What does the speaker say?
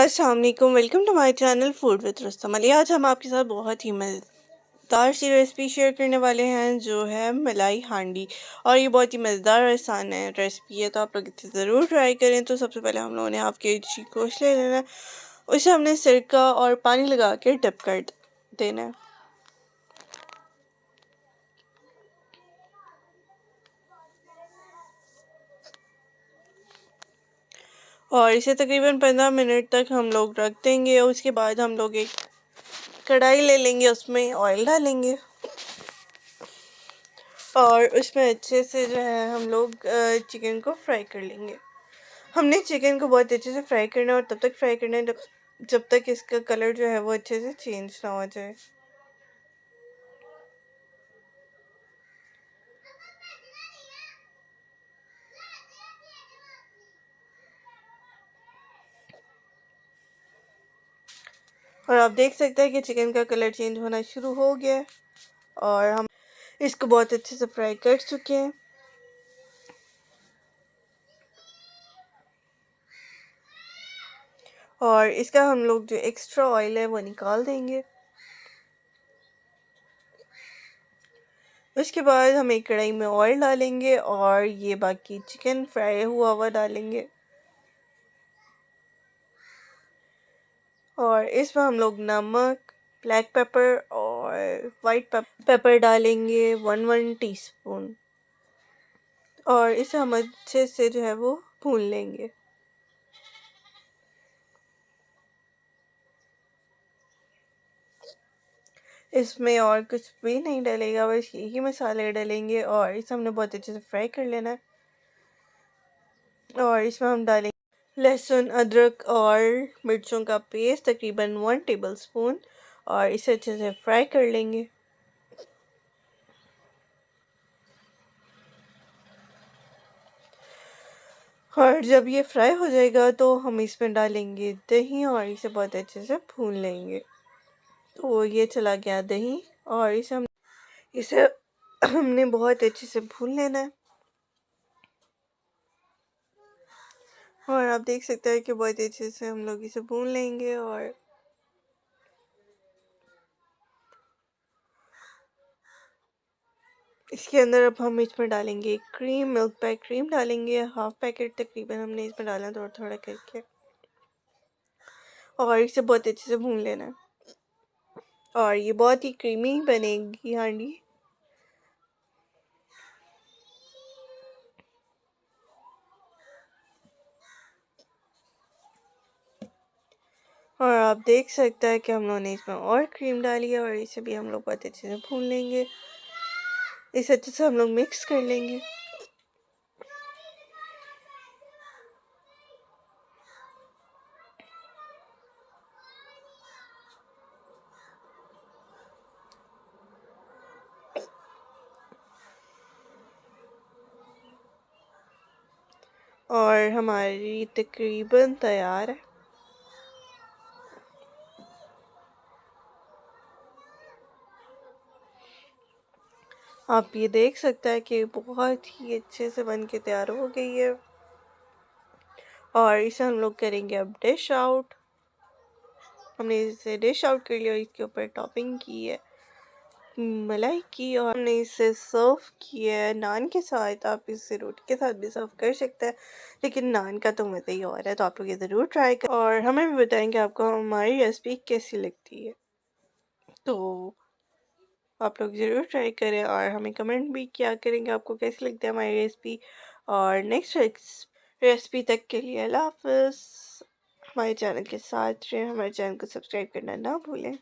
अस्सलाम वालेकुम, welcome to my channel food with Rustam Ali. आज हम आपके साथ बहुत ही मज़ेदार सी रेसिपी शेयर करने वाले हैं जो है मलाई हांडी। और ये बहुत ही मज़ेदार और आसान है रेसिपी है, तो आप लोग इसे ज़रूर ट्राई करें। तो सबसे पहले हम लोगों ने हाफ के जी गोश्त ले लेना है, उसे हमने सिरका और पानी लगा के डिप कर देना है। और इसे तकरीबन 15 मिनट तक हम लोग रख देंगे। और उसके बाद हम लोग एक कढ़ाई ले लेंगे, उसमें ऑयल डालेंगे और उसमें अच्छे से जो है हम लोग चिकन को फ्राई कर लेंगे। हमने चिकन को बहुत अच्छे से फ्राई करना है और तब तक फ्राई करना है जब तक इसका कलर जो है वो अच्छे से चेंज ना हो जाए। और आप देख सकते हैं कि चिकन का कलर चेंज होना शुरू हो गया है और हम इसको बहुत अच्छे से फ्राई कर चुके हैं। और इसका हम लोग जो एक्स्ट्रा ऑयल है वो निकाल देंगे। उसके बाद हम एक कढ़ाई में ऑयल डालेंगे और ये बाकी चिकन फ्राई हुआ डालेंगे। और इसमें हम लोग नमक, ब्लैक पेपर और वाइट पेपर डालेंगे 1 टीस्पून। और इसे हम अच्छे से जो है वो भून लेंगे। इसमें और कुछ भी नहीं डलेगा, बस यही मसाले डलेंगे और इसे हमने बहुत अच्छे से फ्राई कर लेना है। और इसमें हम डालेंगे लहसुन, अदरक और मिर्चों का पेस्ट तकरीबन 1 टेबलस्पून और इसे अच्छे से फ्राई कर लेंगे। और जब ये फ्राई हो जाएगा तो हम इसमें डालेंगे दही और इसे बहुत अच्छे से भून लेंगे। तो ये चला गया दही और इसे हमने बहुत अच्छे से भून लेना है। और आप देख सकते हैं कि बहुत अच्छे से हम लोग इसे भून लेंगे। और इसके अंदर अब हम इसमें डालेंगे क्रीम, मिल्क पैक क्रीम डालेंगे, हाफ पैकेट तकरीबन हमने इसमें डालना थोड़ा थोड़ा करके। और इसे बहुत अच्छे से भून लेना है और ये बहुत ही क्रीमी बनेगी हांडी। और आप देख सकते हैं कि हम लोगों ने इसमें और क्रीम डाली है और इसे भी हम लोग बहुत अच्छे से भून लेंगे। इसे अच्छे से हम लोग मिक्स कर लेंगे। और हमारी तकरीबन तैयार है। आप ये देख सकते हैं कि बहुत ही अच्छे से बन के तैयार हो गई है। और इसे हम लोग करेंगे अब डिश आउट। हमने इसे डिश आउट कर लिया और इसके ऊपर टॉपिंग की है मलाई की और हमने इसे सर्व किया है नान के साथ। आप इसे रोटी के साथ भी सर्व कर सकते हैं, लेकिन नान का तो मज़ा ही और है। तो आप लोग ये ज़रूर ट्राई करें और हमें भी बताएं कि आपको हमारी रेसिपी कैसी लगती है। तो आप लोग ज़रूर ट्राई करें और हमें कमेंट भी किया करेंगे आपको कैसी लगती है हमारी रेसिपी। और नेक्स्ट रेसिपी तक के लिए अल्लाह हाफ़िज़। हमारे चैनल के साथ रहें, हमारे चैनल को सब्सक्राइब करना ना भूलें।